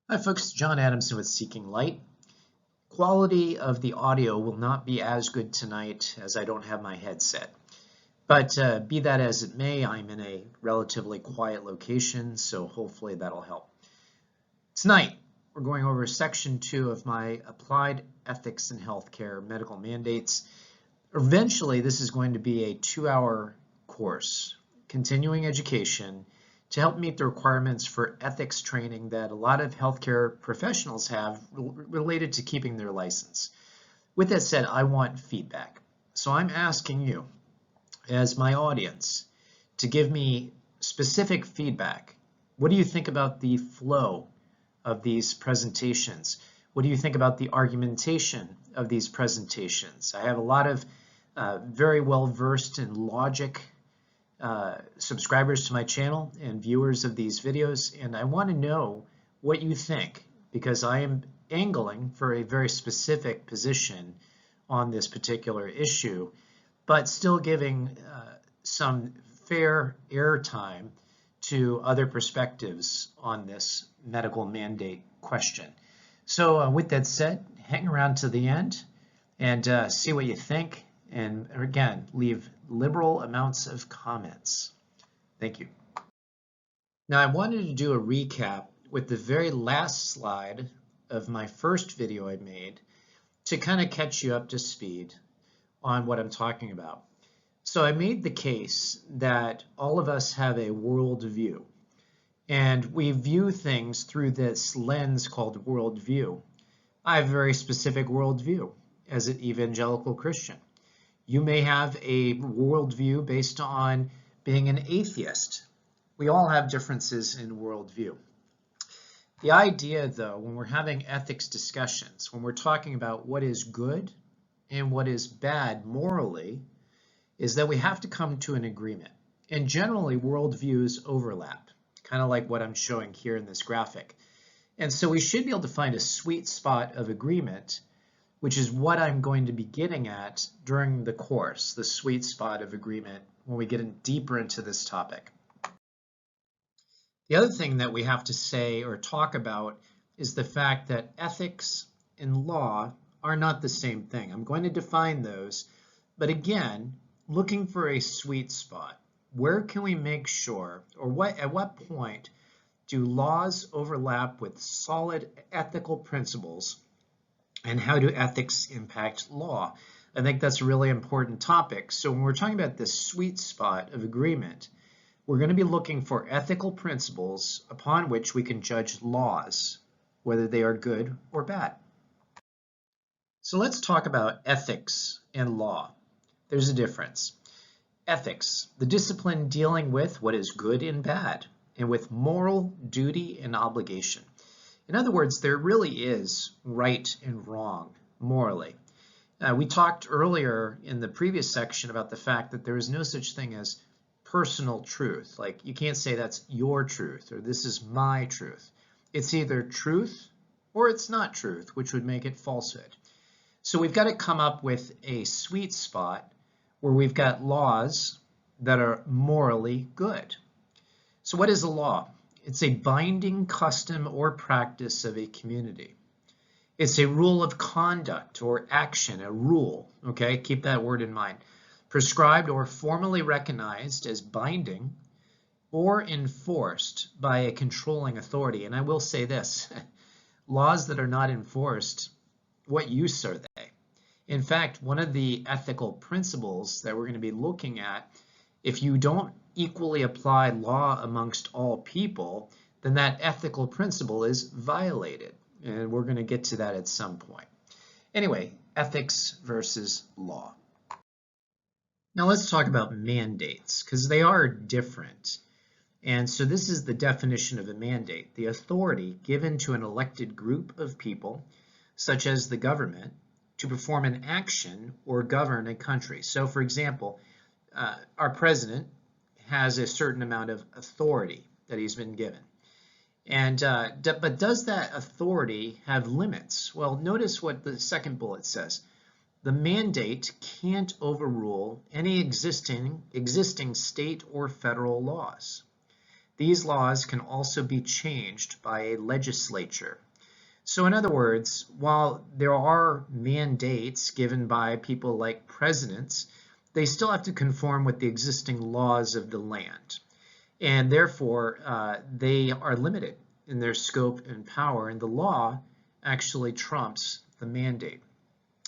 Hi folks, John Adamson with Seeking Light. Quality of the audio will not be as good tonight as I don't have my headset. But be that as it may, I'm in a relatively quiet location, so hopefully that'll help. Tonight, we're going over section 2 of my Applied Ethics in Healthcare Medical Mandates. Eventually, this is going to be a 2-hour course, continuing education, to help meet the requirements for ethics training that a lot of healthcare professionals have related to keeping their license. With that said, I want feedback. So I'm asking you, as my audience, to give me specific feedback. What do you think about the flow of these presentations? What do you think about the argumentation of these presentations? I have a lot of very well versed in logic subscribers to my channel and viewers of these videos, and I want to know what you think because I am angling for a very specific position on this particular issue, but still giving some fair airtime to other perspectives on this medical mandate question. So with that said, hang around to the end and see what you think. And again, leave liberal amounts of comments. Thank you. Now I wanted to do a recap with the very last slide of my first video I made to kind of catch you up to speed on what I'm talking about. So I made the case that all of us have a worldview, and we view things through this lens called worldview. I have a very specific worldview as an evangelical Christian. You may have a worldview based on being an atheist. We all have differences in worldview. The idea, though, when we're having ethics discussions, when we're talking about what is good and what is bad morally, is that we have to come to an agreement. And generally, worldviews overlap, kind of like what I'm showing here in this graphic. And so we should be able to find a sweet spot of agreement, which is what I'm going to be getting at during the course, the sweet spot of agreement when we get deeper into this topic. The other thing that we have to say or talk about is the fact that ethics and law are not the same thing. I'm going to define those, but again, looking for a sweet spot. Where can we make sure, or at what point do laws overlap with solid ethical principles? And how do ethics impact law? I think that's a really important topic. So when we're talking about this sweet spot of agreement, we're going to be looking for ethical principles upon which we can judge laws, whether they are good or bad. So let's talk about ethics and law. There's a difference. Ethics, the discipline dealing with what is good and bad, and with moral duty and obligation. In other words, there really is right and wrong morally. We talked earlier in the previous section about the fact that there is no such thing as personal truth. Like you can't say that's your truth or this is my truth. It's either truth or it's not truth, which would make it falsehood. So we've got to come up with a sweet spot where we've got laws that are morally good. So what is a law? It's a binding custom or practice of a community. It's a rule of conduct or action, a rule, okay? Keep that word in mind. Prescribed or formally recognized as binding or enforced by a controlling authority. And I will say this, laws that are not enforced, what use are they? In fact, one of the ethical principles that we're going to be looking at, if you don't equally apply law amongst all people, then that ethical principle is violated. And we're going to get to that at some point. Anyway, ethics versus law. Now let's talk about mandates, because they are different. And so this is the definition of a mandate: the authority given to an elected group of people, such as the government, to perform an action or govern a country. So for example, our president has a certain amount of authority that he's been given. And but does that authority have limits? Well, notice what the second bullet says. The mandate can't overrule any existing state or federal laws. These laws can also be changed by a legislature. So in other words, while there are mandates given by people like presidents, they still have to conform with the existing laws of the land. And therefore, they are limited in their scope and power, and the law actually trumps the mandate.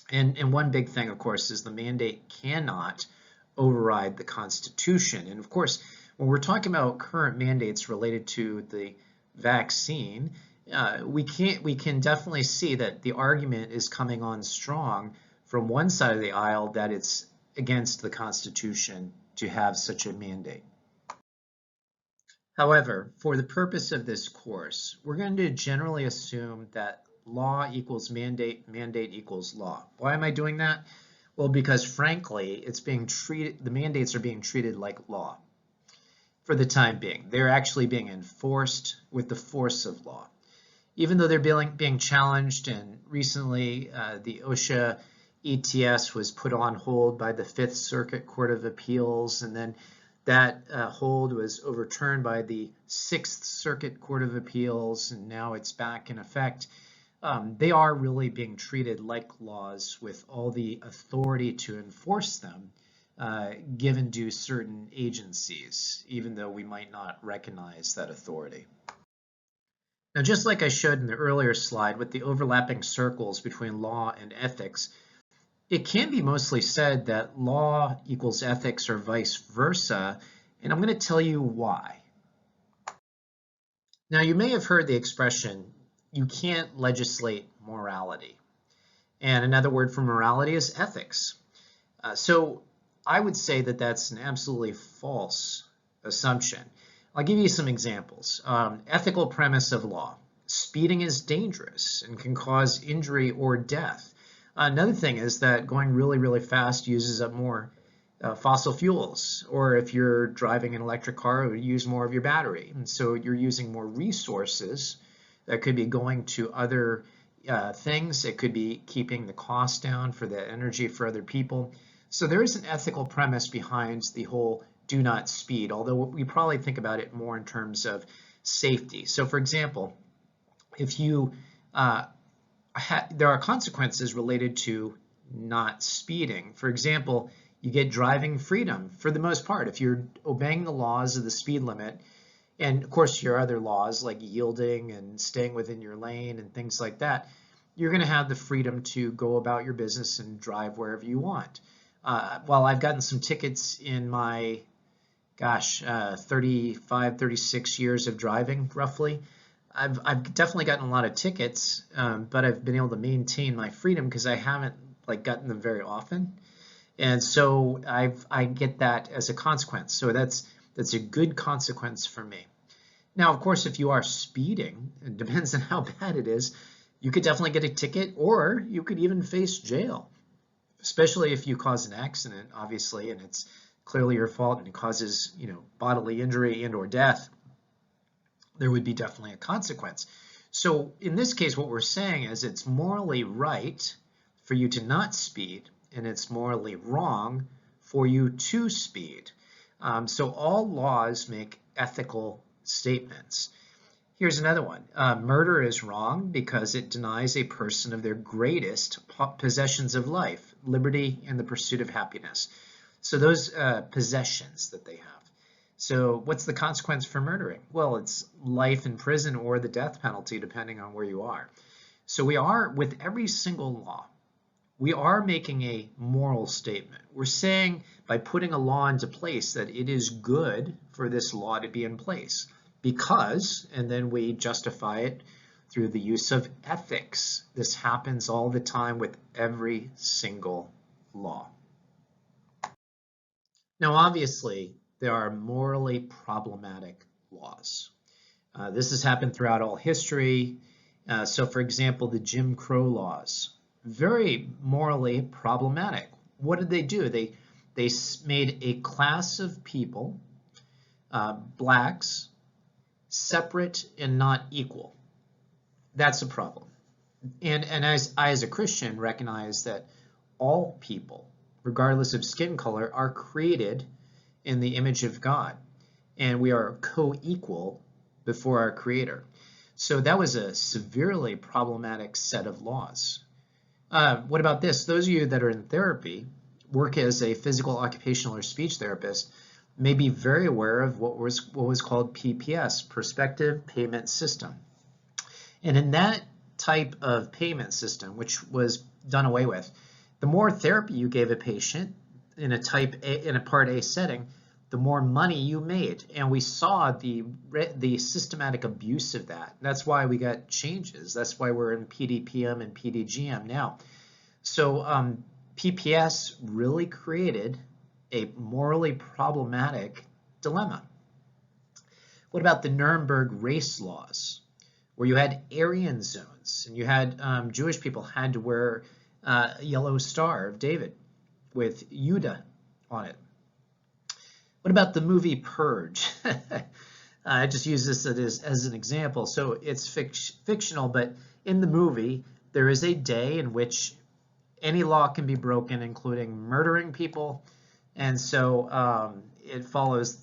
And one big thing, of course, is the mandate cannot override the Constitution. And of course, when we're talking about current mandates related to the vaccine, we can definitely see that the argument is coming on strong from one side of the aisle that it's against the Constitution to have such a mandate. However, for the purpose of this course, we're going to generally assume that law equals mandate, mandate equals law. Why am I doing that? Well, because frankly, the mandates are being treated like law for the time being. They're actually being enforced with the force of law. Even though they're being challenged, and recently the OSHA ETS was put on hold by the Fifth Circuit Court of Appeals, and then that hold was overturned by the Sixth Circuit Court of Appeals, and now it's back in effect. They are really being treated like laws with all the authority to enforce them given to certain agencies, even though we might not recognize that authority. Now, just like I showed in the earlier slide with the overlapping circles between law and ethics, it can be mostly said that law equals ethics or vice versa, and I'm going to tell you why. Now, you may have heard the expression, you can't legislate morality. And another word for morality is ethics. So I would say that that's an absolutely false assumption. I'll give you some examples. Ethical premise of law. Speeding is dangerous and can cause injury or death. Another thing is that going really, really fast uses up more fossil fuels, or if you're driving an electric car, it would use more of your battery. And so you're using more resources that could be going to other things. It could be keeping the cost down for the energy for other people. So there is an ethical premise behind the whole do not speed, although we probably think about it more in terms of safety. So for example, if you there are consequences related to not speeding. For example, you get driving freedom for the most part. If you're obeying the laws of the speed limit, and of course your other laws like yielding and staying within your lane and things like that, you're going to have the freedom to go about your business and drive wherever you want. While I've gotten some tickets in my, 35, 36 years of driving roughly, I've definitely gotten a lot of tickets, but I've been able to maintain my freedom because I haven't gotten them very often. And so I get that as a consequence. So that's a good consequence for me. Now, of course, if you are speeding, it depends on how bad it is, you could definitely get a ticket, or you could even face jail, especially if you cause an accident, obviously, and it's clearly your fault and it causes, bodily injury and or death. There would be definitely a consequence. So in this case, what we're saying is it's morally right for you to not speed, and it's morally wrong for you to speed. So all laws make ethical statements. Here's another one. Murder is wrong because it denies a person of their greatest possessions of life, liberty, and the pursuit of happiness. So those possessions that they have. So what's the consequence for murdering? Well, it's life in prison or the death penalty, depending on where you are. So we are, with every single law, we are making a moral statement. We're saying by putting a law into place that it is good for this law to be in place because, and then we justify it through the use of ethics. This happens all the time with every single law. Now, obviously, there are morally problematic laws. This has happened throughout all history. So, for example, the Jim Crow laws, very morally problematic. What did they do? They made a class of people, blacks, separate and not equal. That's a problem. And as I, as a Christian, recognize that all people, regardless of skin color, are created in the image of God. and we are co-equal before our Creator. So that was a severely problematic set of laws. What about this? Those of you that are in therapy, work as a physical, occupational, or speech therapist, may be very aware of what was called PPS, Prospective Payment System. And in that type of payment system, which was done away with, the more therapy you gave a patient in a Part A setting, the more money you made. And we saw the systematic abuse of that. That's why we got changes. That's why we're in PDPM and PDGM now. So PPS really created a morally problematic dilemma. What about the Nuremberg race laws, where you had Aryan zones and you had Jewish people had to wear a yellow Star of David with Judah on it? What about the movie Purge? I just use this as an example. So it's fictional, but in the movie, there is a day in which any law can be broken, including murdering people. And so it follows,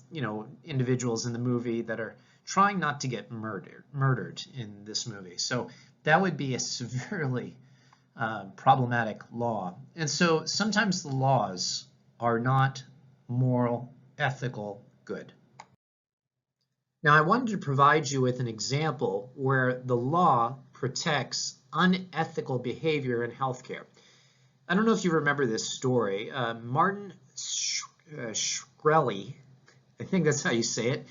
individuals in the movie that are trying not to get murdered in this movie. So that would be a severely problematic law. And so sometimes the laws are not moral, ethical good. Now, I wanted to provide you with an example where the law protects unethical behavior in healthcare. I don't know if you remember this story. Martin Shkreli, I think that's how you say it,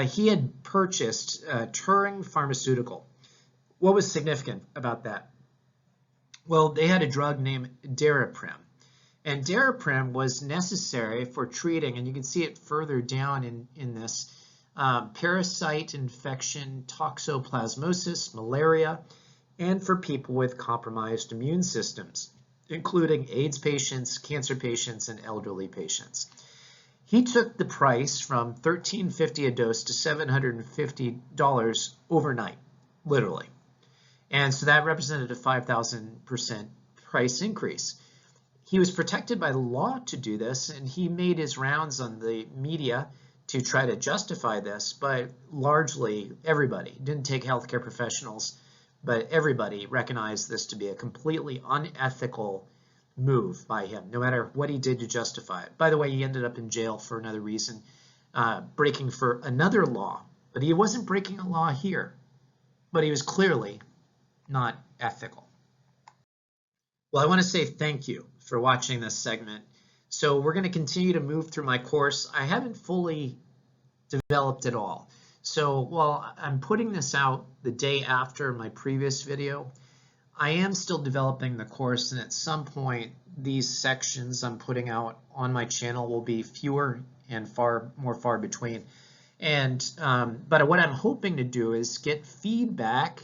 he had purchased Turing Pharmaceutical. What was significant about that? Well, they had a drug named Daraprim. And Daraprim was necessary for treating, and you can see it further down in this, parasite infection, toxoplasmosis, malaria, and for people with compromised immune systems, including AIDS patients, cancer patients, and elderly patients. He took the price from $13.50 a dose to $750 overnight, literally. And so that represented a 5,000% price increase. He was protected by the law to do this, and he made his rounds on the media to try to justify this, but largely everybody, didn't take healthcare professionals, but everybody recognized this to be a completely unethical move by him, no matter what he did to justify it. By the way, he ended up in jail for another reason, breaking for another law, but he wasn't breaking a law here, but he was clearly not ethical. Well, I want to say thank you for watching this segment. So we're going to continue to move through my course. I haven't fully developed it all. So while I'm putting this out the day after my previous video, I am still developing the course, and at some point these sections I'm putting out on my channel will be fewer and far between. And but what I'm hoping to do is get feedback.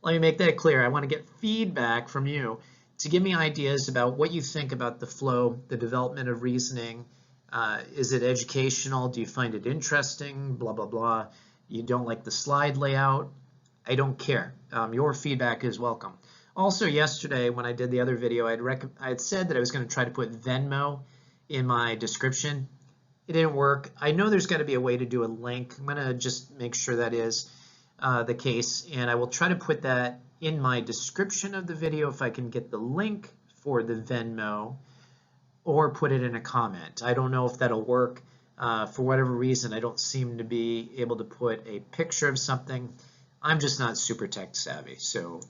Let me make that clear. I want to get feedback from you to give me ideas about what you think about the flow, the development of reasoning. Is it educational? Do you find it interesting? Blah, blah, blah. You don't like the slide layout? I don't care. Your feedback is welcome. Also, yesterday when I did the other video, I had said that I was going to try to put Venmo in my description. It didn't work. I know there's got to be a way to do a link. I'm going to just make sure that is the case, and I will try to put that in my description of the video if I can get the link for the Venmo, or put it in a comment. I don't know if that'll work. For whatever reason, I don't seem to be able to put a picture of something. I'm just not super tech savvy. So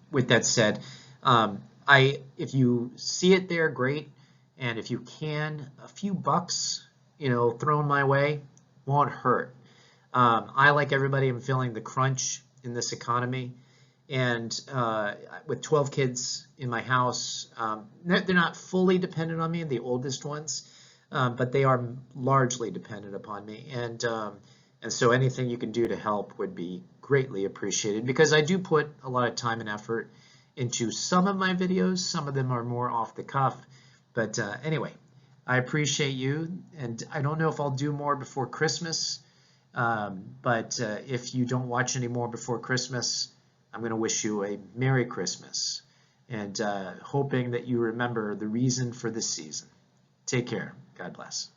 with that said, if you see it there, great. And if you can, a few bucks, thrown my way won't hurt. I, like everybody, am feeling the crunch in this economy. And with 12 kids in my house, they're not fully dependent on me, the oldest ones, but they are largely dependent upon me. And so anything you can do to help would be greatly appreciated, because I do put a lot of time and effort into some of my videos. Some of them are more off the cuff. But anyway, I appreciate you. And I don't know if I'll do more before Christmas. But if you don't watch any more before Christmas, I'm going to wish you a Merry Christmas, and hoping that you remember the reason for this season. Take care. God bless.